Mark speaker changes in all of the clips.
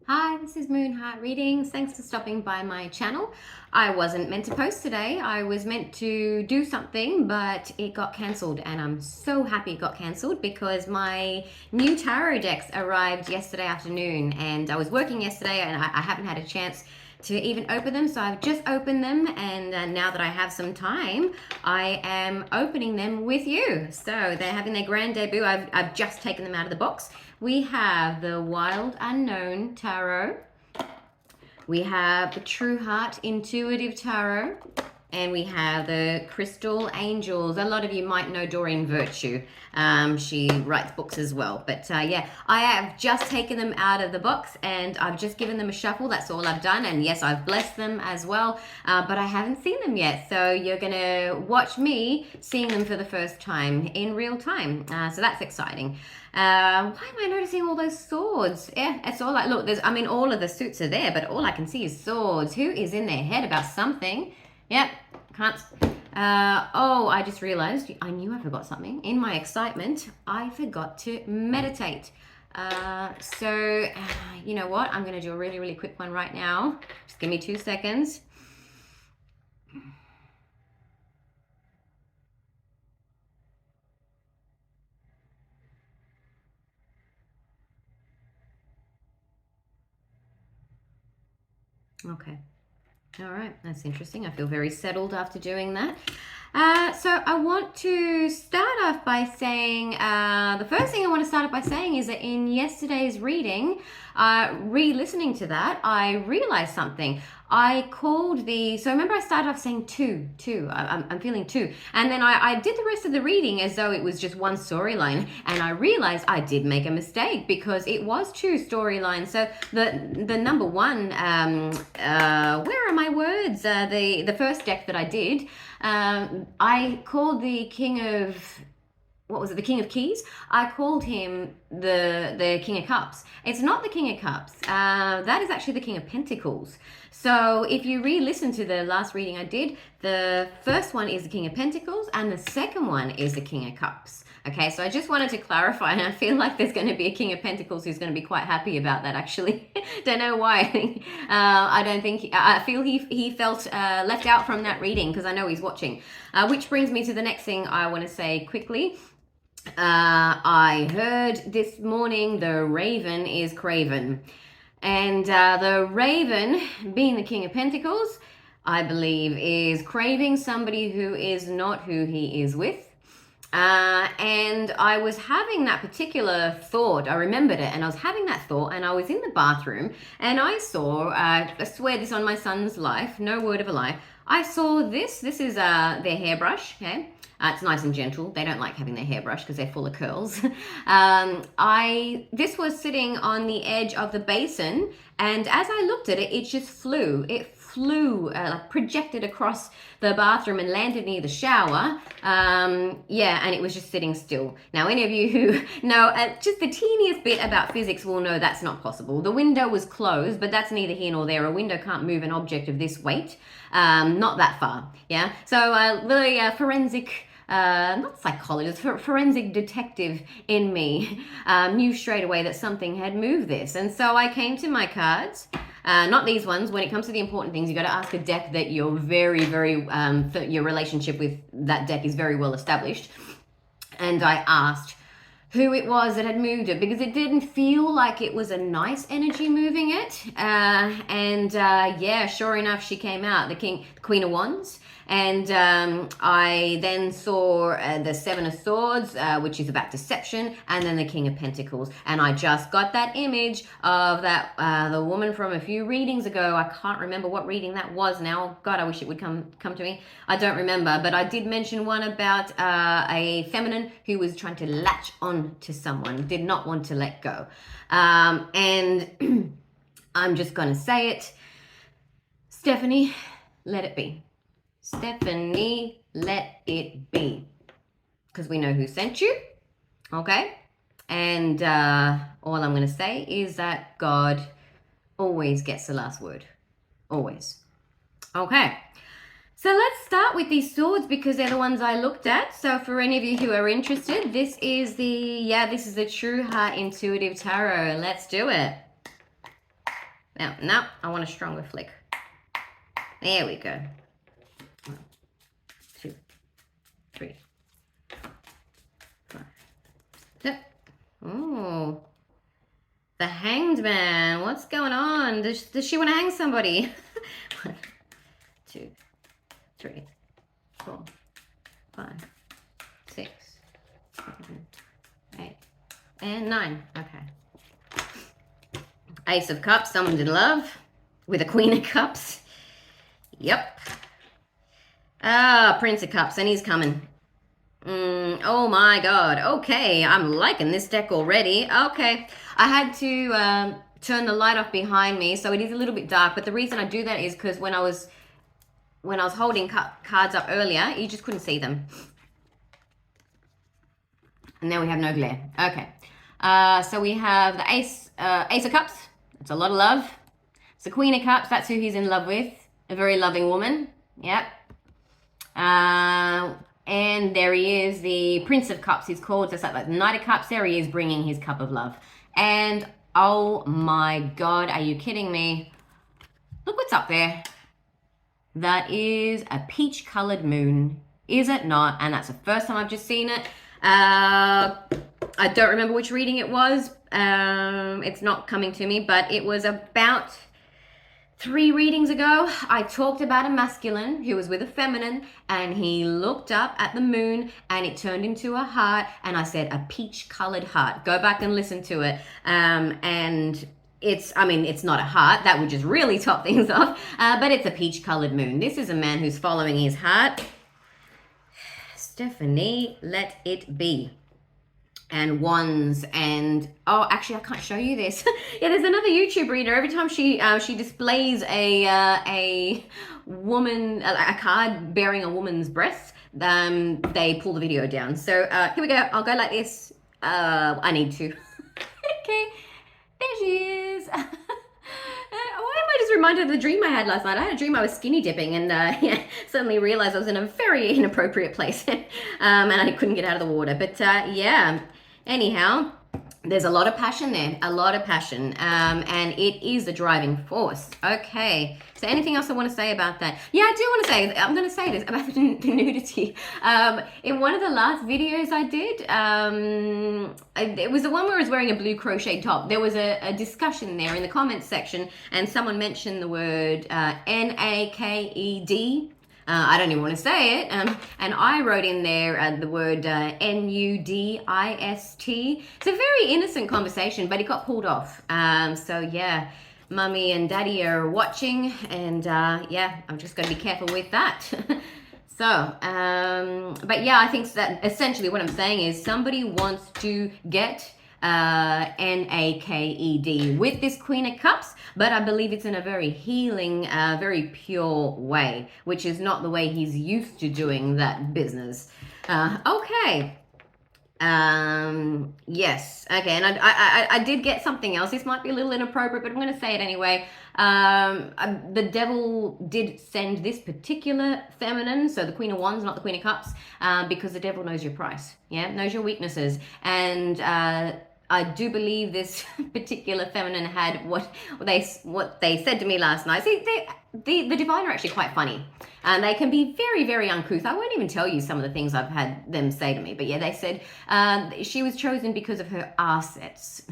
Speaker 1: Hi, this is Moon Heart Readings. Thanks for stopping by my channel. I wasn't meant to post today. I was meant to do something, but it got cancelled, and I'm so happy it got cancelled because my new tarot decks arrived yesterday afternoon, and I was working yesterday and I haven't had a chance to even open them, so I've just opened them, and now that I have some time, I am opening them with you. So they're having their grand debut. I've just taken them out of the box. We have the Wild Unknown Tarot. We have the True Heart Intuitive Tarot. And we have the Crystal Angels. A lot of you might know Doreen Virtue. She writes books as well. But yeah, I have just taken them out of the box and I've just given them a shuffle. That's all I've done. And yes, I've blessed them as well. But I haven't seen them yet. So you're going to watch me seeing them for the first time in real time. So that's exciting. Why am I noticing all those swords? Yeah, it's all like, look, all of the suits are there, but all I can see is swords. Who is in their head about something? Yep, can't. Oh, I just realized I knew I forgot something. In my excitement, I forgot to meditate. You know what? I'm going to do a really, really quick one right now. Just give me 2 seconds. Okay. All right, that's interesting. I feel very settled after doing that. So I want to start off by saying, the first thing I want to start off by saying is that in yesterday's reading, re-listening to that, I realized something. I called so remember I started off saying two, I'm feeling two. And then I did the rest of the reading as though it was just one storyline. And I realized I did make a mistake because it was two storylines. So the number one, where are my words? The first deck that I did, I called the King of, what was it, the King of Keys? I called him the King of Cups. It's not the King of Cups. That is actually the King of Pentacles. So if you re-listen to the last reading I did, the first one is the King of Pentacles and the second one is the King of Cups. Okay, so I just wanted to clarify, and I feel like there's going to be a King of Pentacles who's going to be quite happy about that, actually. Don't know why. I feel he felt left out from that reading because I know he's watching. Which brings me to the next thing I want to say quickly. I heard this morning the Raven is craven. And the Raven, being the King of Pentacles, I believe is craving somebody who is not who he is with. And I was having that particular thought. I remembered it, and I was having that thought, and I was in the bathroom, and I saw, I swear this on my son's life, no word of a lie, I saw this. This is their hairbrush, okay? It's nice and gentle. They don't like having their hairbrush because they're full of curls. This was sitting on the edge of the basin, and as I looked at it, it just flew. It flew, like projected across the bathroom and landed near the shower. Yeah, and it was just sitting still. Now, any of you who know just the teeniest bit about physics will know that's not possible. The window was closed, but that's neither here nor there. A window can't move an object of this weight, not that far. Yeah, so the forensic, not psychologist, forensic detective in me knew straight away that something had moved this. And so I came to my cards, not these ones. When it comes to the important things, you got to ask a deck that you're very, your relationship with that deck is very well established. And I asked who it was that had moved it, because it didn't feel like it was a nice energy moving it. Yeah, sure enough, she came out, the Queen of Wands. And I then saw the Seven of Swords, which is about deception, and then the King of Pentacles. And I just got that image of that the woman from a few readings ago. I can't remember what reading that was now. God, I wish it would come to me. I don't remember, but I did mention one about a feminine who was trying to latch on to someone, did not want to let go. And I'm just going to say it. Stephanie, let it be. Stephanie, let it be. Because we know who sent you. Okay? And all I'm going to say is that God always gets the last word. Always. Okay. So let's start with these swords because they're the ones I looked at. So for any of you who are interested, this is the True Heart Intuitive Tarot. Let's do it. No, I want a stronger flick. There we go. 1, 2, 3, 5, 6. Oh, the Hanged Man. What's going on? Does she want to hang somebody? 1, 2, 3, 4, 5, 6, 7, 8, and 9. Okay. Ace of Cups. Someone's in love with a Queen of Cups. Yep. Prince of Cups, and he's coming. Oh my god. Okay, I'm liking this deck already. Okay, I had to turn the light off behind me, so it is a little bit dark. But the reason I do that is because when I was holding cards up earlier, you just couldn't see them. And now we have no glare. Okay. So we have the Ace of Cups. It's a lot of love. It's the Queen of Cups. That's who he's in love with. A very loving woman. Yep. And there he is, the Prince of Cups, he's called. Just like the Knight of Cups, there he is bringing his cup of love. And oh my god, are you kidding me? Look what's up there. That is a peach-colored moon, is it not? And that's the first time I've just seen it. I don't remember which reading it was. It's not coming to me, but it was about 3 readings ago. I talked about a masculine who was with a feminine, and he looked up at the moon and it turned into a heart, and I said a peach-colored heart. Go back and listen to it. And it's not a heart. That would just really top things off. But it's a peach-colored moon. This is a man who's following his heart. Stephanie, let it be. And wands, and oh, actually I can't show you this. Yeah, there's another YouTube reader. Every time she displays a woman, a card bearing a woman's breasts, they pull the video down. So here we go. I'll go like this. I need to. Okay, there she is. Why am I just reminded of the dream I had last night? I had a dream I was skinny dipping, and yeah, suddenly realized I was in a very inappropriate place, and I couldn't get out of the water. But yeah. Anyhow, there's a lot of passion there, a lot of passion, and it is the driving force. Okay, so anything else I want to say about that? Yeah, I do want to say, I'm going to say this about the nudity. In one of the last videos I did, it was the one where I was wearing a blue crochet top. There was a discussion there in the comments section, and someone mentioned the word naked. I don't even want to say it. And I wrote in there the word nudist. It's a very innocent conversation, but it got pulled off. So yeah, mummy and daddy are watching, and yeah, I'm just going to be careful with that. So, but yeah, I think that essentially what I'm saying is somebody wants to get naked with this Queen of Cups, but I believe it's in a very healing, very pure way, which is not the way he's used to doing that business. Okay. Yes. Okay, and I did get something else. This might be a little inappropriate, but I'm going to say it anyway. The devil did send this particular feminine, so the Queen of Wands, not the Queen of Cups, because the devil knows your price, yeah, knows your weaknesses, and I do believe this particular feminine had what they said to me last night. See, the divine are actually quite funny, and they can be very, very uncouth. I won't even tell you some of the things I've had them say to me, but yeah, they said she was chosen because of her assets.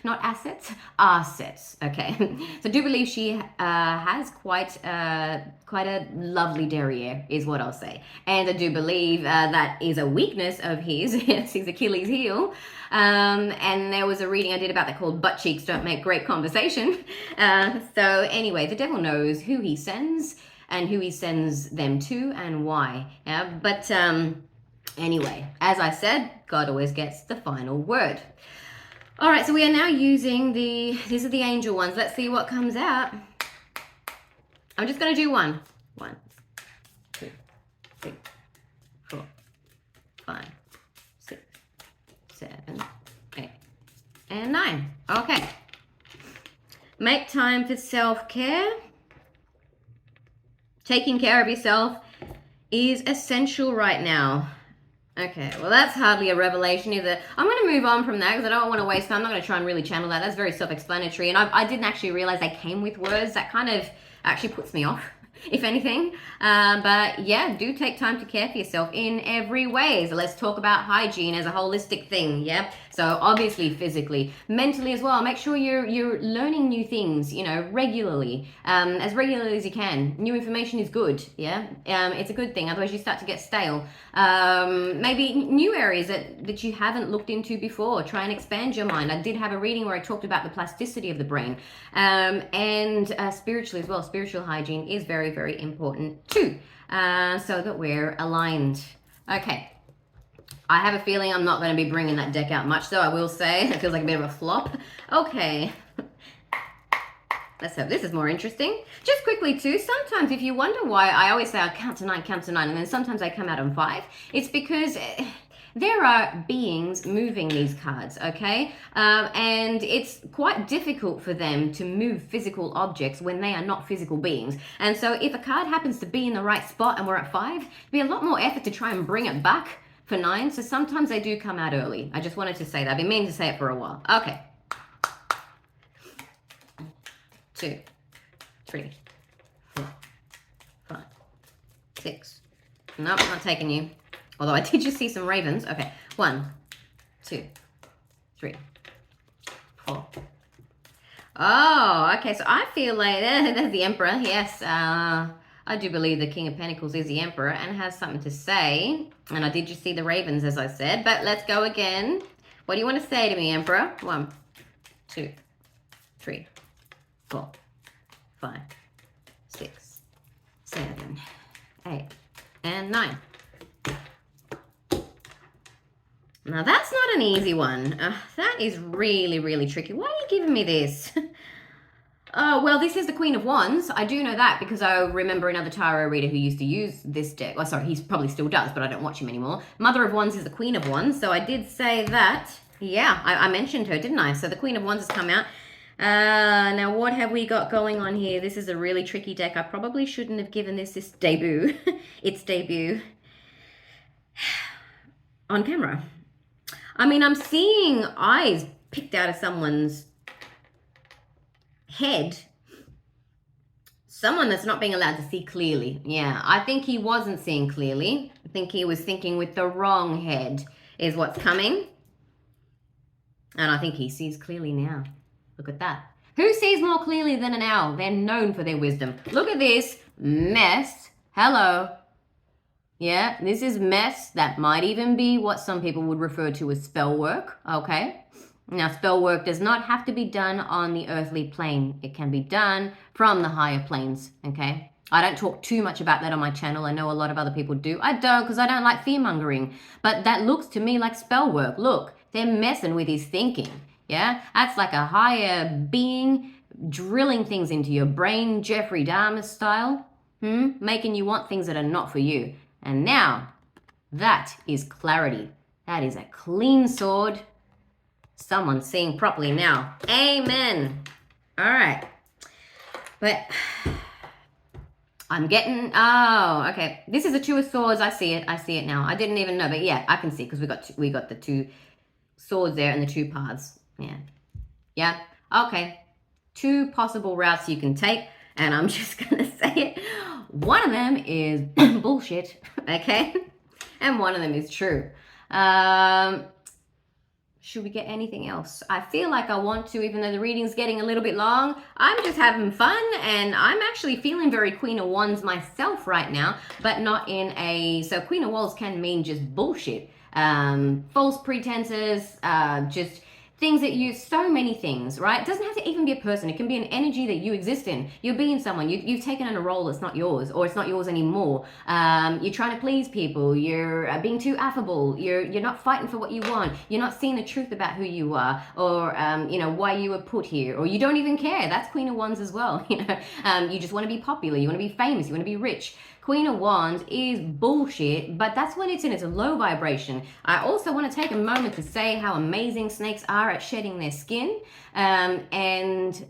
Speaker 1: Not assets, assets. Okay, so I do believe she has quite a lovely derriere, is what I'll say, and I do believe that is a weakness of his. It's his Achilles heel. And there was a reading I did about that called Butt Cheeks Don't Make Great Conversation. So anyway, the devil knows who he sends and who he sends them to and why. Yeah? But anyway, as I said, God always gets the final word. All right, so we are now using these are the angel ones. Let's see what comes out. I'm just going to do one. 1, 2, 3, 4, 5, 6, 7, 8, and 9. Okay. Make time for self-care. Taking care of yourself is essential right now. Okay, well, that's hardly a revelation either. I'm going to move on from that because I don't want to waste time. I'm not going to try and really channel that. That's very self-explanatory. And I didn't actually realize they came with words. That kind of actually puts me off, if anything. But yeah, do take time to care for yourself in every way. So let's talk about hygiene as a holistic thing. Yeah. So obviously physically, mentally as well. Make sure you're learning new things, regularly, as regularly as you can. New information is good. Yeah. It's a good thing. Otherwise, you start to get stale. Maybe new areas that you haven't looked into before. Try and expand your mind. I did have a reading where I talked about the plasticity of the brain, and spiritually as well. Spiritual hygiene is very, very important too, so that we're aligned. Okay. I have a feeling I'm not going to be bringing that deck out much, though, I will say. It feels like a bit of a flop. Okay. Let's hope this is more interesting. Just quickly, too, sometimes if you wonder why I always say I'll count to nine, and then sometimes I come out on 5, it's because there are beings moving these cards, okay? And it's quite difficult for them to move physical objects when they are not physical beings. And so if a card happens to be in the right spot and we're at 5, it'd be a lot more effort to try and bring it back for 9. So sometimes they do come out early. I just wanted to say that. I've been meaning to say it for a while. Okay. 2, 3, 4, 5, 6. Nope, not taking you. Although I did just see some ravens. Okay. 1, 2, 3, 4. Oh, okay. So I feel like there's the Emperor. Yes. I do believe the King of Pentacles is the Emperor and has something to say. And I did just see the ravens, as I said. But let's go again. What do you want to say to me, Emperor? 1, 2, 3, 4, 5, 6, 7, 8, and 9. Now that's not an easy one. That is really, really tricky. Why are you giving me this? Oh, well, this is the Queen of Wands. I do know that because I remember another tarot reader who used to use this deck. Oh, sorry, he probably still does, but I don't watch him anymore. Mother of Wands is the Queen of Wands, so I did say that. Yeah, I mentioned her, didn't I? So the Queen of Wands has come out. Now, what have we got going on here? This is a really tricky deck. I probably shouldn't have given this debut. Its debut on camera. I mean, I'm seeing eyes picked out of someone's head. Someone that's not being allowed to see clearly. Yeah, I think he wasn't seeing clearly. I think he was thinking with the wrong head is what's coming. And I think he sees clearly now. Look at that. Who sees more clearly than an owl? They're known for their wisdom. Look at this mess. Hello. Yeah, this is mess. That might even be what some people would refer to as spell work. Okay. Now, spell work does not have to be done on the earthly plane. It can be done from the higher planes, okay? I don't talk too much about that on my channel. I know a lot of other people do. I don't, because I don't like fear-mongering. But that looks to me like spell work. Look, they're messing with his thinking, yeah? That's like a higher being drilling things into your brain, Jeffrey Dahmer style, making you want things that are not for you. And now, that is clarity. That is a clean sword. Someone's seeing properly now. Amen. All right. But I'm getting, oh, okay. This is a 2 of Swords. I see it. I see it now. I didn't even know, but yeah, I can see because we got the 2 swords there and the 2 paths. Yeah. Yeah. Okay. 2 possible routes you can take, and I'm just going to say it. One of them is bullshit, okay? And one of them is true. Should we get anything else? I feel like I want to, even though the reading's getting a little bit long. I'm just having fun, and I'm actually feeling very Queen of Wands myself right now, but not in a... So Queen of Wands can mean just bullshit. False pretenses, just things that you... So many things, right? It doesn't have to even be a person. It can be an energy that you exist in. You're being someone. You've taken on a role that's not yours, or it's not yours anymore. You're trying to please people. You're being too affable. You're not fighting for what you want. You're not seeing the truth about who you are, or why you were put here, or you don't even care. That's Queen of Wands as well. You just want to be popular. You want to be famous. You want to be rich. Queen of Wands is bullshit, but that's when it's in its low vibration. I also want to take a moment to say how amazing snakes are at shedding their skin. And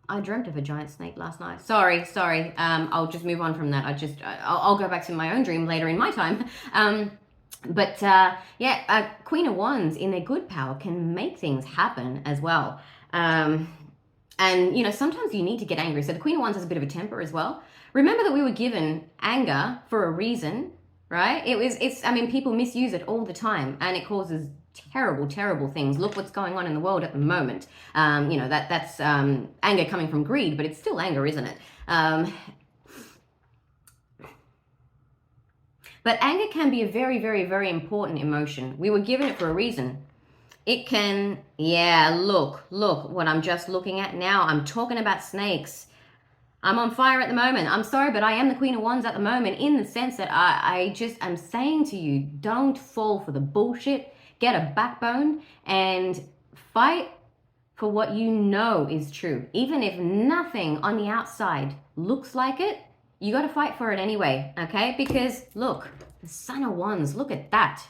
Speaker 1: I dreamt of a giant snake last night. Sorry. I'll just move on from that. I'll go back to my own dream later in my time. But yeah, Queen of Wands in their good power can make things happen as well. And you know, sometimes you need to get angry. So the Queen of Wands has a bit of a temper as well. Remember that we were given anger for a reason, right? I mean, people misuse it all the time, and it causes terrible, terrible things. Look what's going on in the world at the moment. You know, that's anger coming from greed, but it's still anger, isn't it? But anger can be a very, very, very important emotion. We were given it for a reason. It can, yeah, look what I'm just looking at now. I'm talking about snakes. I'm on fire at the moment. I'm sorry, but I am the Queen of Wands at the moment in the sense that I just am saying to you, don't fall for the bullshit. Get a backbone and fight for what you know is true. Even if nothing on the outside looks like it, you got to fight for it anyway, okay? Because look, the Son of Wands, look at that.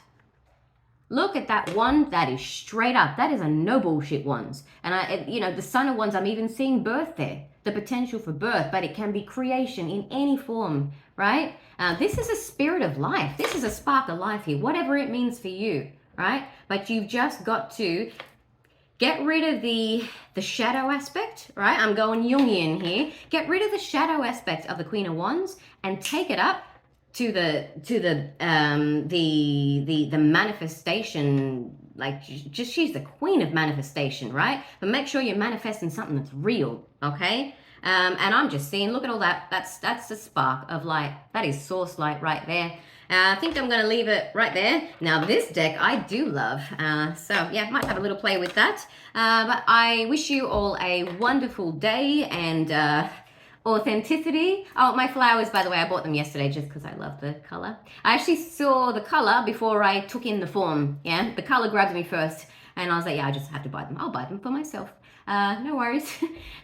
Speaker 1: Look at that one. That is straight up. That is a no bullshit ones. And you know, the Son of Wands, I'm even seeing birth there. The potential for birth, but it can be creation in any form, right? This is a spirit of life. This is a spark of life here, whatever it means for you, right? But you've just got to get rid of the shadow aspect, right? I'm going Jungian here. Get rid of the shadow aspect of the Queen of Wands and take it up to the manifestation. Like, just she's the queen of manifestation, right? But make sure you're manifesting something that's real, okay? And I'm just seeing, look at all that. That's the spark of light. That is source light right there. I think I'm going to leave it right there. Now, this deck I do love. So, yeah, might have a little play with that. But I wish you all a wonderful day and authenticity. Oh, my flowers, by the way, I bought them yesterday just because I love the color. I actually saw the color before I took in the form. Yeah, the color grabbed me first. And I was like, yeah, I just have to buy them. I'll buy them for myself. No worries.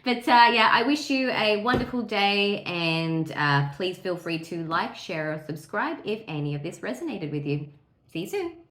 Speaker 1: But yeah, I wish you a wonderful day, and please feel free to like, share, or subscribe if any of this resonated with you. See you soon.